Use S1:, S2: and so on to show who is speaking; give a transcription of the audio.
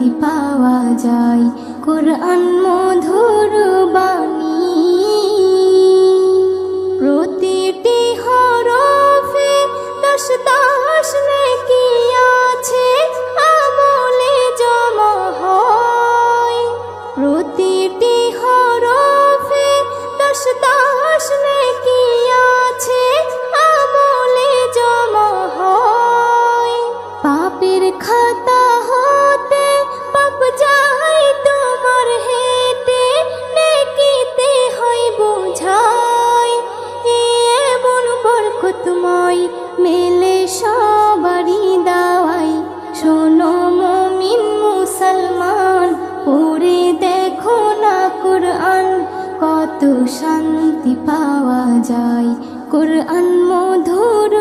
S1: শান্তি পাওয়া যায়। কোরআন মধুর বাণী, প্রতিটি হরফে 10 10 নেকি আছে, আমলে জমা হয়। প্রতিটি হরফে 10 10 নেকি আছে, আমলে জমা হয়। পাপের খাতা হতে পাপ যায় তোমার হেঁটে, নেকিতে হয় বোঝাই। এমন বরকতময় মেলে সবারই দাওয়াই। শোনো মুমিন মুসলমান, পড়ে দেখো না কোরআন, কত শান্তি পাওয়া যায়। কোরআন মধুর